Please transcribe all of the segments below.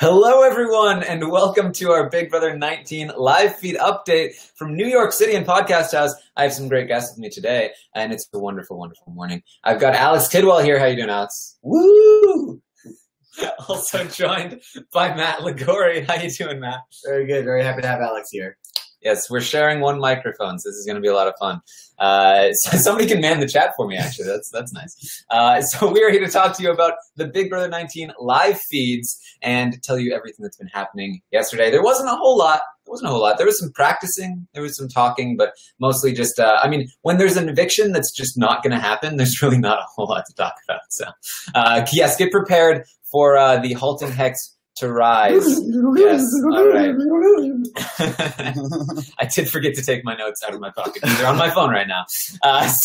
Hello, everyone, and welcome to our Big Brother 19 live feed update from New York City and Podcast House. I have some great guests with me today, and it's a wonderful, wonderful morning. I've got Alex Kidwell here. How you doing, Alex? Woo! Also joined by Matt Liguori. How you doing, Matt? Very good. Very happy to have Alex here. Yes, we're sharing one microphone, so this is going to be a lot of fun. So somebody can man the chat for me, actually. That's nice. So we are here to talk to you about the Big Brother 19 live feeds and tell you everything that's been happening yesterday. There wasn't a whole lot. There was some practicing, there was some talking, but mostly just, when there's an eviction that's just not going to happen, there's really not a whole lot to talk about. So, yes, get prepared for the halting hex to rise. Yes, all right. I did forget to take my notes out of my pocket. They're on my phone right now.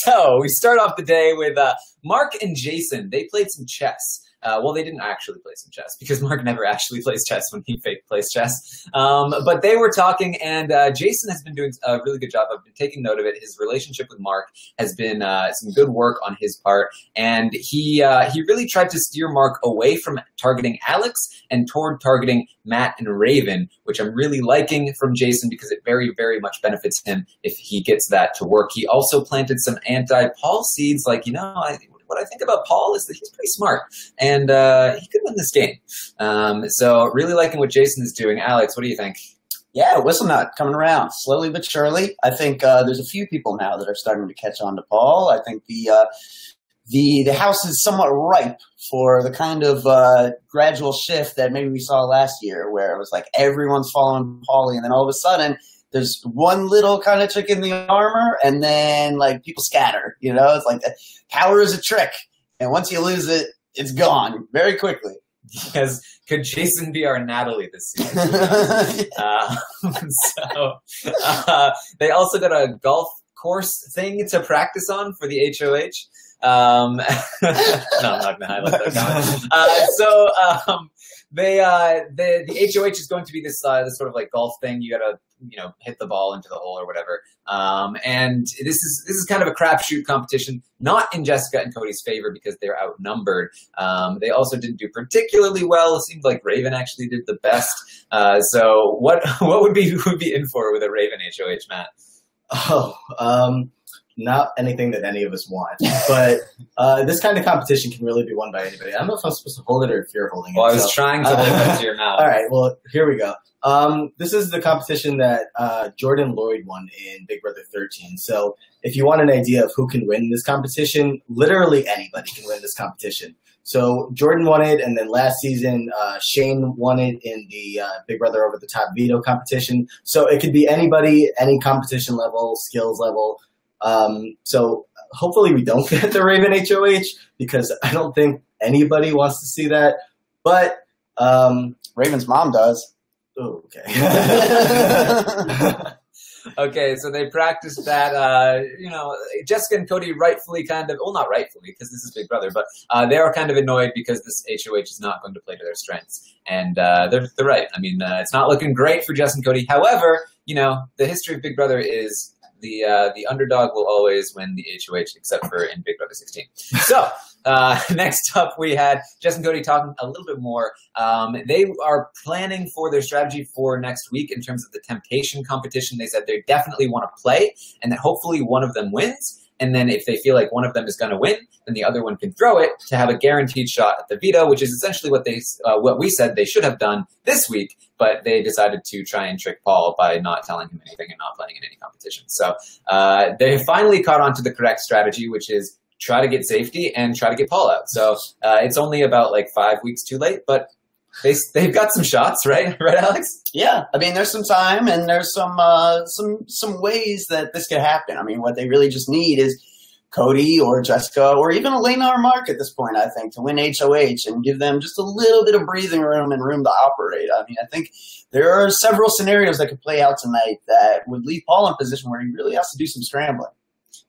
So we start off the day with Mark and Jason. They played some chess. Well, they didn't actually play some chess because Mark never actually plays chess when he fake plays chess. But they were talking, and Jason has been doing a really good job. I've been taking note of it. His relationship with Mark has been some good work on his part, and he really tried to steer Mark away from targeting Alex and toward targeting Matt and Raven, which I'm really liking from Jason because it very, very much benefits him if he gets that to work. He also planted some anti-Paul seeds, like, what I think about Paul is that he's pretty smart, and he could win this game. So really liking what Jason is doing. Alex, what do you think? Yeah, whistle nut coming around slowly but surely. I think there's a few people now that are starting to catch on to Paul. I think the house is somewhat ripe for the kind of gradual shift that maybe we saw last year, where it was like everyone's following Paulie, and then all of a sudden there's one little kind of trick in the armor, and then like people scatter. It's like power is a trick, and once you lose it, it's gone very quickly. Because could Jason be our Natalie this season? They also got a golf course thing to practice on for the HOH. No, I'm not gonna highlight that comment. The HOH is going to be this sort of like golf thing. You gotta hit the ball into the hole or whatever. And this is kind of a crapshoot competition, not in Jessica and Cody's favor because they're outnumbered. They also didn't do particularly well. It seemed like Raven actually did the best. So what would be in for with a Raven HOH, Matt? Not anything that any of us want, but this kind of competition can really be won by anybody. I don't know if I'm supposed to hold it or if you're holding it. Well, I was trying to hold it to your mouth. All right, well, here we go. This is the competition that Jordan Lloyd won in Big Brother 13. So if you want an idea of who can win this competition, literally anybody can win this competition. So Jordan won it, and then last season, Shane won it in the Big Brother Over the Top veto competition. So it could be anybody, any competition level, skills level. So hopefully we don't get the Raven HOH because I don't think anybody wants to see that. But Raven's mom does. Oh, okay. Okay, so they practiced that. Jessica and Cody rightfully not rightfully because this is Big Brother, but they are kind of annoyed because this HOH is not going to play to their strengths. And they're right. I mean, it's not looking great for Jess and Cody. However, the history of Big Brother is the underdog will always win the HOH, except for in Big Brother 16. So next up, we had Jess and Cody talking a little bit more. They are planning for their strategy for next week in terms of the temptation competition. They said they definitely want to play, and that hopefully one of them wins. And then if they feel like one of them is going to win, then the other one can throw it to have a guaranteed shot at the veto, which is essentially what we said they should have done this week, but they decided to try and trick Paul by not telling him anything and not playing in any competition. So they finally caught on to the correct strategy, which is try to get safety and try to get Paul out. So it's only about like 5 weeks too late, but they've got some shots, right? Right, Alex? Yeah, I mean, there's some time and there's some ways that this could happen. I mean, what they really just need is Cody or Jessica or even Alycia or Mark at this point, I think, to win HOH and give them just a little bit of breathing room and room to operate. I mean, I think there are several scenarios that could play out tonight that would leave Paul in a position where he really has to do some scrambling.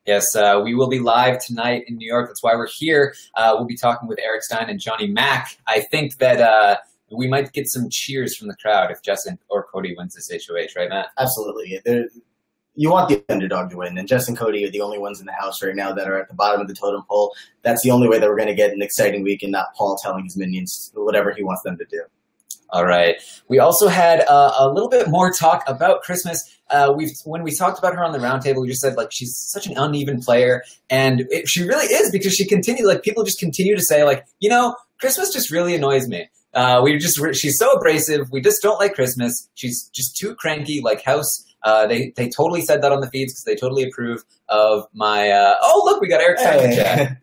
Yes, we will be live tonight in New York. That's why we're here. We'll be talking with Eric Stein and Johnny Mack. I think that we might get some cheers from the crowd if Jess or Cody wins this HOH, right, Matt? Absolutely. You want the underdog to win, and Jess and Cody are the only ones in the house right now that are at the bottom of the totem pole. That's the only way that we're going to get an exciting week and not Paul telling his minions whatever he wants them to do. All right. We also had a little bit more talk about Christmas. When we talked about her on the roundtable, we just said like she's such an uneven player, and she really is, because she continued, like, people just continue to say like, you know, Christmas just really annoys me. She's so abrasive. We just don't like Christmas. She's just too cranky, like House. They totally said that on the feeds because they totally approve of my. Oh, look, we got Eric Stein in chat.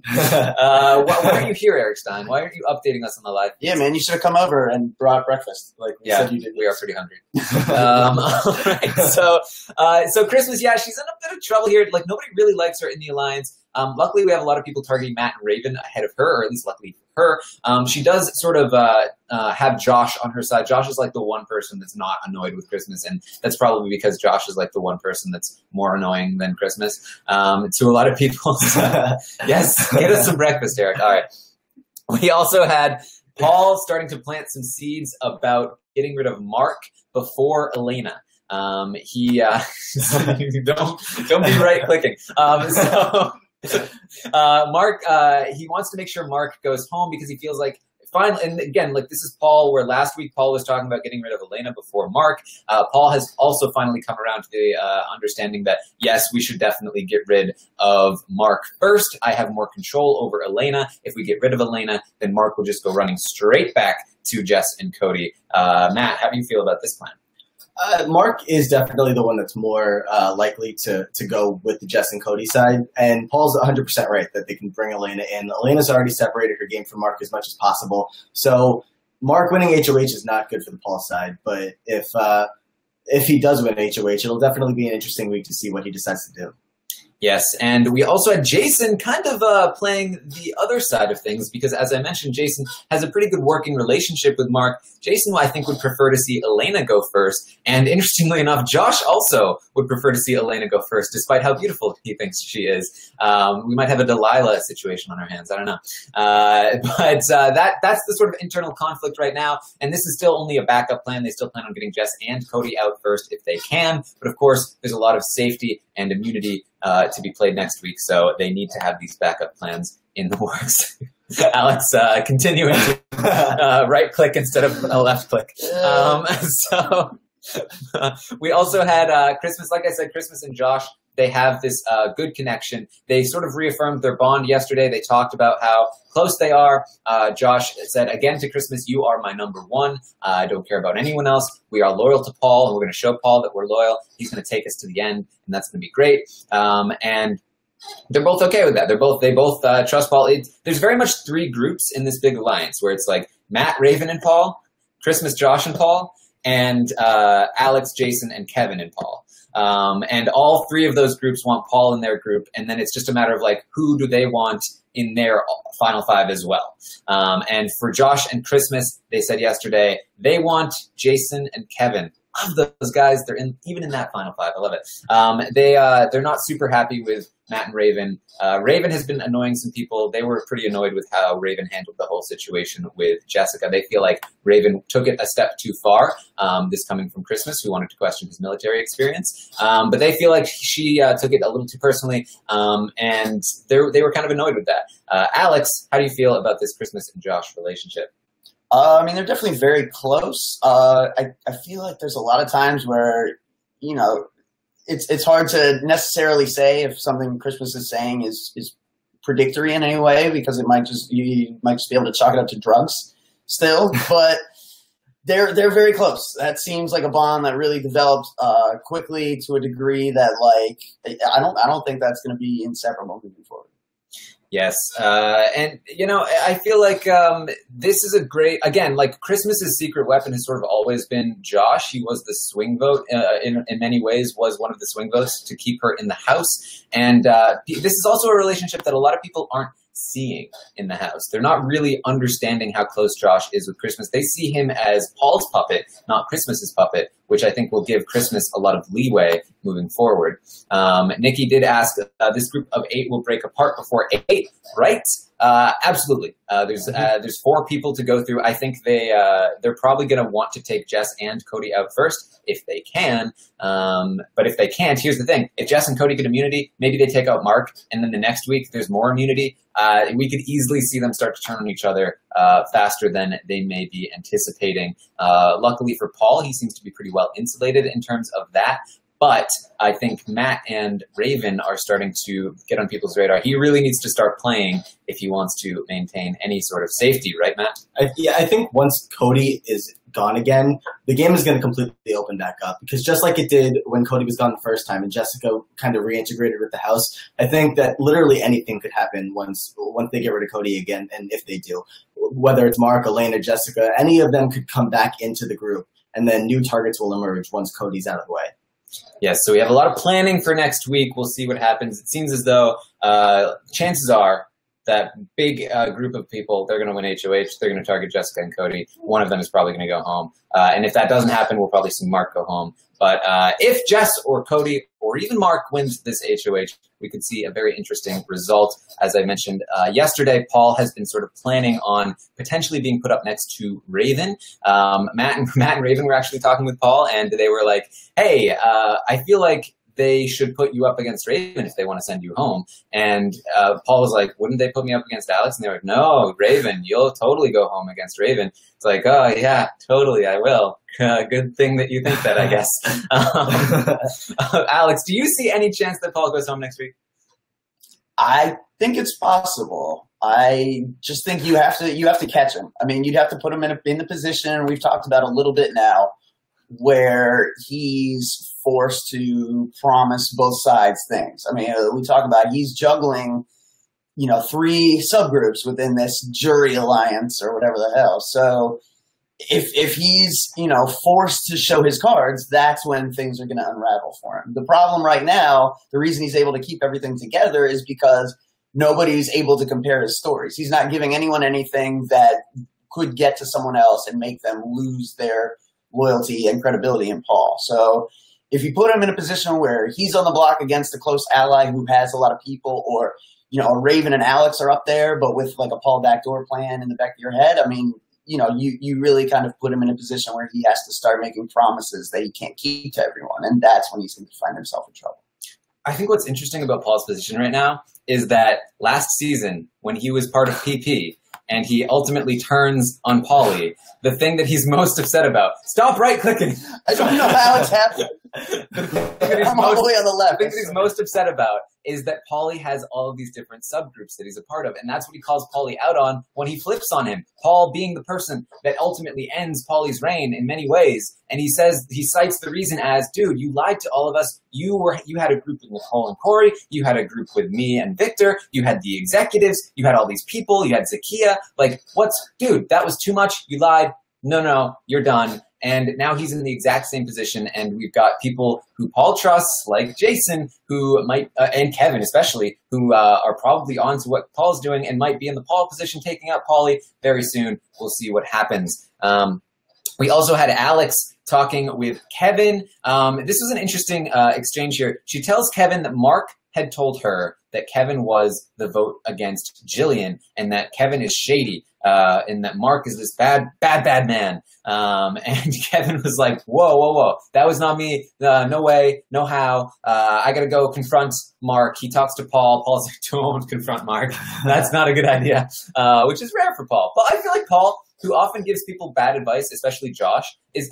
Why are you here, Eric Stein? Why aren't you updating us on the live feeds? Yeah, man, you should have come over and brought breakfast. Like we said you did. We are pretty hungry. All right, so Christmas, yeah, she's in a bit of trouble here. Like, nobody really likes her in the alliance. Luckily, we have a lot of people targeting Matt and Raven ahead of her, or at least luckily for her. She does sort of have Josh on her side. Josh is like the one person that's not annoyed with Christmas, and that's probably because Josh is like the one person that's more annoying than Christmas to a lot of people. Yes, get us some breakfast, Eric. All right. We also had Paul starting to plant some seeds about getting rid of Mark before Elena. Don't be right clicking. Mark, he wants to make sure Mark goes home because he feels like finally, and again, like, this is Paul, where last week Paul was talking about getting rid of Elena before Mark. Paul has also finally come around to the understanding that, yes, we should definitely get rid of Mark first. I have more control over Elena. If we get rid of Elena, then Mark will just go running straight back to Jess and Cody. Matt, how do you feel about this plan? Mark is definitely the one that's more likely to go with the Jess and Cody side. And Paul's 100% right that they can bring Elena in. Elena's already separated her game from Mark as much as possible. So Mark winning HOH is not good for the Paul side. But if he does win HOH, it'll definitely be an interesting week to see what he decides to do. Yes, and we also had Jason kind of playing the other side of things because, as I mentioned, Jason has a pretty good working relationship with Mark. Jason, I think, would prefer to see Elena go first. And interestingly enough, Josh also would prefer to see Elena go first, despite how beautiful he thinks she is. We might have a Delilah situation on our hands. I don't know. But that's the sort of internal conflict right now. And this is still only a backup plan. They still plan on getting Jess and Cody out first if they can. But, of course, there's a lot of safety and immunity to be played next week, so they need to have these backup plans in the works. Alex, continuing to right-click instead of a left-click. We also had Christmas. Like I said, Christmas and Josh, they have this good connection. They sort of reaffirmed their bond yesterday. They talked about how close they are. Josh said, again to Christmas, you are my number one. I don't care about anyone else. We are loyal to Paul, and we're going to show Paul that we're loyal. He's going to take us to the end, and that's going to be great. And they're both okay with that. They both trust Paul. There's very much three groups in this big alliance where it's like Matt, Raven, and Paul, Christmas, Josh, and Paul, and Alex, Jason, and Kevin and Paul. And all three of those groups want Paul in their group, and then it's just a matter of like, who do they want in their final five as well? And for Josh and Christmas, they said yesterday they want Jason and Kevin. Love those guys. They're even in that final five. I love it. They're not super happy with Matt and Raven. Raven has been annoying some people. They were pretty annoyed with how Raven handled the whole situation with Jessica. They feel like Raven took it a step too far. This coming from Christmas, who wanted to question his military experience. But they feel like she took it a little too personally, and they were kind of annoyed with that. Alex, how do you feel about this Christmas and Josh relationship? I mean, they're definitely very close. I feel like there's a lot of times where, you know, it's hard to necessarily say if something Christmas is saying is predictory in any way, because you might just be able to chalk it up to drugs still, but they're very close. That seems like a bond that really developed quickly to a degree that, like, I don't think that's going to be inseparable moving forward. Yes, and, you know, I feel like this is a great, again, like, Christmas's secret weapon has sort of always been Josh. He was the swing vote, in many ways, was one of the swing votes to keep her in the house. And this is also a relationship that a lot of people aren't seeing in the house. They're not really understanding how close Josh is with Christmas. They see him as Paul's puppet, not Christmas's puppet, which I think will give Christmas a lot of leeway moving forward. Niki did ask, this group of 8 will break apart before 8, right? Absolutely. There's 4 people to go through. I think they're probably going to want to take Jess and Cody out first if they can. But if they can't, here's the thing. If Jess and Cody get immunity, maybe they take out Mark, and then the next week there's more immunity. We could easily see them start to turn on each other faster than they may be anticipating. Luckily for Paul, he seems to be pretty well insulated in terms of that. But I think Matt and Raven are starting to get on people's radar. He really needs to start playing if he wants to maintain any sort of safety, right, Matt? I think once Cody is gone again, the game is going to completely open back up. Because just like it did when Cody was gone the first time and Jessica kind of reintegrated with the house, I think that literally anything could happen once they get rid of Cody again, and if they do. Whether it's Mark, Elaine, or Jessica, any of them could come back into the group, and then new targets will emerge once Cody's out of the way. Yes, so we have a lot of planning for next week. We'll see what happens. It seems as though chances are that big group of people, they're going to win HOH. They're going to target Jessica and Cody. One of them is probably going to go home. And if that doesn't happen, we'll probably see Mark go home. But if Jess or Cody or even Mark wins this HOH, we could see a very interesting result. As I mentioned yesterday, Paul has been sort of planning on potentially being put up next to Raven. Matt and Raven were actually talking with Paul, and they were like, hey, I feel like they should put you up against Raven if they want to send you home. And Paul was like, wouldn't they put me up against Alex? And they were like, no, Raven, you'll totally go home against Raven. It's like, oh, yeah, totally, I will. Good thing that you think that, I guess. Alex, do you see any chance that Paul goes home next week? I think it's possible. I just think you have to catch him. I mean, you'd have to put him in the position we've talked about a little bit now, where he's forced to promise both sides things. I mean, we talk about he's juggling, 3 subgroups within this jury alliance or whatever the hell. So if he's, forced to show his cards, that's when things are going to unravel for him. The problem right now, the reason he's able to keep everything together is because nobody's able to compare his stories. He's not giving anyone anything that could get to someone else and make them lose their loyalty and credibility in Paul. So if you put him in a position where he's on the block against a close ally who has a lot of people, or, Raven and Alex are up there, but with like a Paul backdoor plan in the back of your head, I mean, you really kind of put him in a position where he has to start making promises that he can't keep to everyone. And that's when he's going to find himself in trouble. I think what's interesting about Paul's position right now is that last season, when he was part of PP, and he ultimately turns on Paulie, the thing that he's most upset about. Stop right-clicking. I don't know how it's happened. I'm all the way on the left. The thing that he's most upset about is that Paulie has all of these different subgroups that he's a part of, and that's what he calls Paulie out on when he flips on him. Paul being the person that ultimately ends Paulie's reign in many ways, and he cites the reason as, dude, you lied to all of us. You had a group with Nicole and Corey. You had a group with me and Victor. You had the executives. You had all these people. You had Zakia. Like, dude, that was too much. You lied. No, you're done. And now he's in the exact same position, and we've got people who Paul trusts, like Jason, who might, and Kevin especially, who are probably on to what Paul's doing and might be in the Paul position, taking out Paulie very soon. We'll see what happens. We also had Alex talking with Kevin. This was an interesting exchange here. She tells Kevin that Mark had told her that Kevin was the vote against Jillian, and that Kevin is shady, and that Mark is this bad man. And Kevin was like, whoa, that was not me. No way, no how. I gotta go confront Mark. He talks to Paul. Paul's like, don't confront Mark. That's not a good idea, which is rare for Paul. But I feel like Paul, who often gives people bad advice, especially Josh,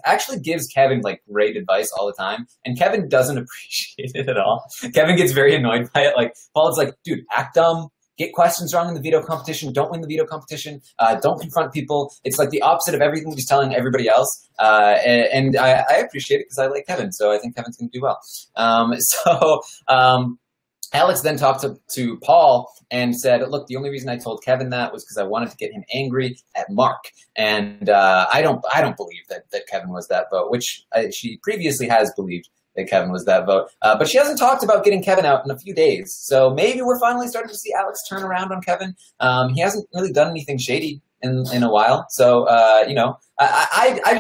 actually gives Kevin like great advice all the time, and Kevin doesn't appreciate it at all. Kevin gets very annoyed by it. Like, Paul's like, dude, act dumb, get questions wrong in the veto competition, don't win the veto competition, don't confront people. It's like the opposite of everything he's telling everybody else, and I appreciate it because I like Kevin, so I think Kevin's going to do well. Alex then talked to Paul and said, look, the only reason I told Kevin that was because I wanted to get him angry at Mark. And I don't believe that Kevin was that vote, which she previously has believed that Kevin was that vote. But she hasn't talked about getting Kevin out in a few days. So maybe we're finally starting to see Alex turn around on Kevin. He hasn't really done anything shady in a while. So, I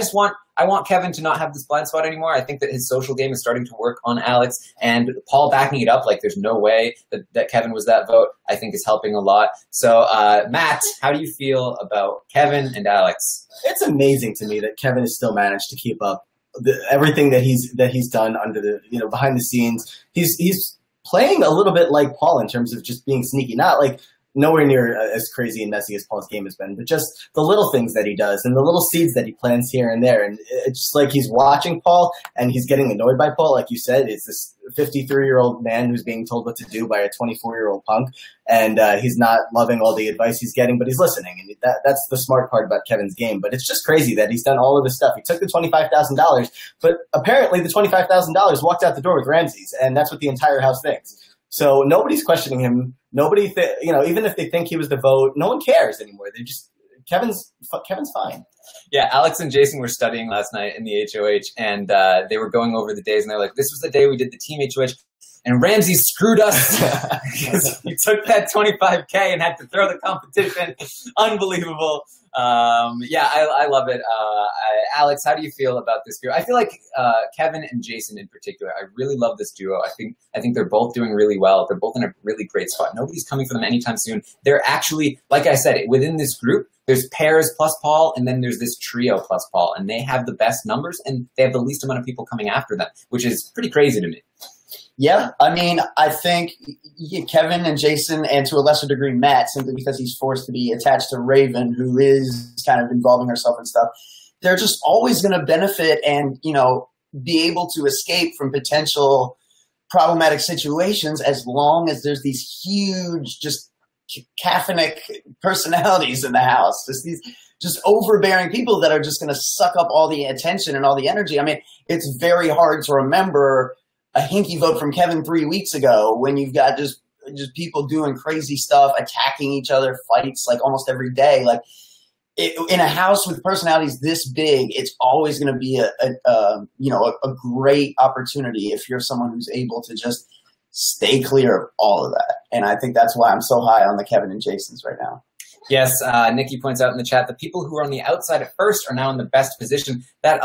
I want Kevin to not have this blind spot anymore. I think that his social game is starting to work on Alex, and Paul backing it up like there's no way that Kevin was that vote, I think is helping a lot. So, Matt, how do you feel about Kevin and Alex? It's amazing to me that Kevin has still managed to keep up everything that he's done under the, behind the scenes. He's playing a little bit like Paul in terms of just being sneaky, not like nowhere near as crazy and messy as Paul's game has been, but just the little things that he does and the little seeds that he plants here and there. And it's just like he's watching Paul and he's getting annoyed by Paul. Like you said, it's this 53-year-old man who's being told what to do by a 24-year-old punk. And he's not loving all the advice he's getting, but he's listening. And that's the smart part about Kevin's game. But it's just crazy that he's done all of this stuff. He took the $25,000, but apparently the $25,000 walked out the door with Ramses. And that's what the entire house thinks. So nobody's questioning him. Nobody, even if they think he was the vote, no one cares anymore. They just Kevin's fine. Yeah, Alex and Jason were studying last night in the HOH, and they were going over the days, and they're like, "This was the day we did the team HOH, and Ramsey screwed us because he took that $25K and had to throw the competition. Unbelievable." I love it. Alex, how do you feel about this group? I feel like Kevin and Jason in particular, I really love this duo. I think they're both doing really well. They're both in a really great spot. Nobody's coming for them anytime soon. They're actually, like I said, within this group, there's pairs plus Paul, and then there's this trio plus Paul, and they have the best numbers, and they have the least amount of people coming after them, which is pretty crazy to me. Yeah, I mean, I think Kevin and Jason, and to a lesser degree Matt, simply because he's forced to be attached to Raven, who is kind of involving herself and stuff, they're just always going to benefit and, be able to escape from potential problematic situations as long as there's these huge, just cacophonic personalities in the house. These just overbearing people that are just going to suck up all the attention and all the energy. I mean, it's very hard to remember a hinky vote from Kevin 3 weeks ago when you've got just people doing crazy stuff, attacking each other, fights like almost every day. Like in a house with personalities this big, it's always going to be a great opportunity if you're someone who's able to just stay clear of all of that. And I think that's why I'm so high on the Kevin and Jasons right now. Yes, Niki points out in the chat that people who are on the outside at first are now in the best position. That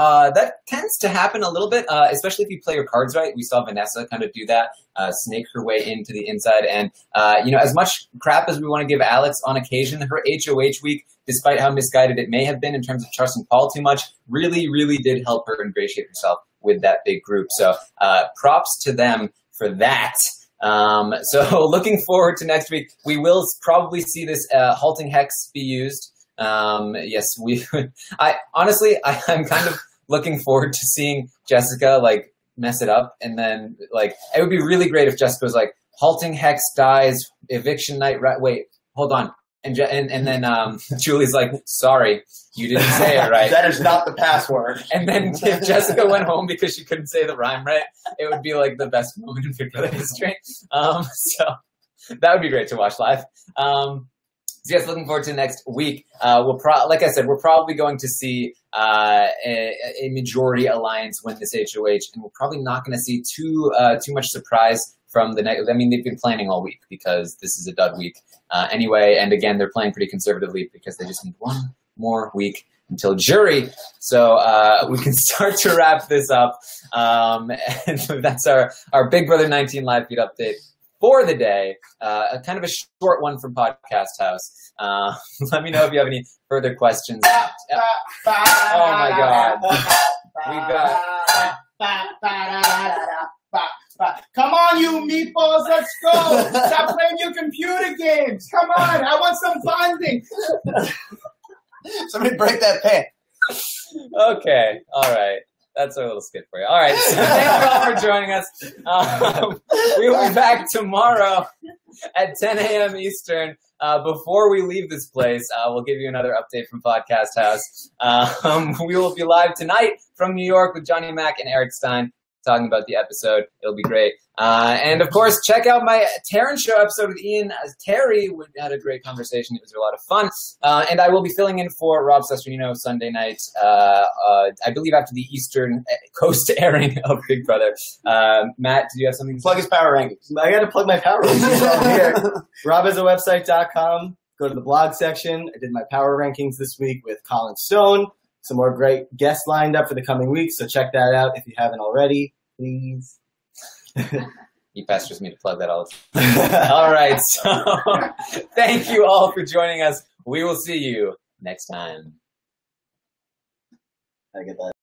tends to happen a little bit, especially if you play your cards right. We saw Vanessa kind of do that, snake her way into the inside. And, as much crap as we want to give Alex on occasion, her HOH week, despite how misguided it may have been in terms of trusting Paul too much, really, really did help her ingratiate herself with that big group. So props to them for that. So looking forward to next week. We will probably see this halting hex be used. Yes, I'm kind of looking forward to seeing Jessica mess it up, and then it would be really great if Jessica was like, halting hex dies, eviction night. Wait, hold on. And then Julie's like, sorry, you didn't say it right. That is not the password. And then if Jessica went home because she couldn't say the rhyme right, it would be like the best moment in Big Brother history. So that would be great to watch live. So yes, looking forward to next week. Like I said, we're probably going to see a majority alliance win this HOH, and we're probably not going to see too much surprise from the night. I mean, they've been planning all week because this is a dud week anyway. And again, they're playing pretty conservatively because they just need one more week until jury. So we can start to wrap this up. And that's our Big Brother 19 live feed update for the day. A kind of a short one from Podcast House. Let me know if you have any further questions. Oh my God. We've got... Come on, you meatballs, let's go. Stop playing your computer games. Come on, I want some bonding. Somebody break that pen. Okay, all right. That's our little skit for you. All right, so thank you all for joining us. We will be back tomorrow at 10 a.m. Eastern. Before we leave this place, we'll give you another update from Podcast House. We will be live tonight from New York with Johnny Mac and Eric Stein, talking about the episode. It'll be great. And of course, check out my Taran show episode with Ian Terry. We had a great conversation. It was a lot of fun. And I will be filling in for Rob Sesternino Sunday night, I believe after the Eastern Coast airing of Big Brother. Matt, did you have something to plug his power rankings? I got to plug my power rankings here. RobIsAWebsite.com. Go to the blog section. I did my power rankings this week with Colin Stone. some more great guests lined up for the coming weeks. So check that out if you haven't already, please. He pesters me to plug that all the time. All right. So thank you all for joining us. We will see you next time. I get that.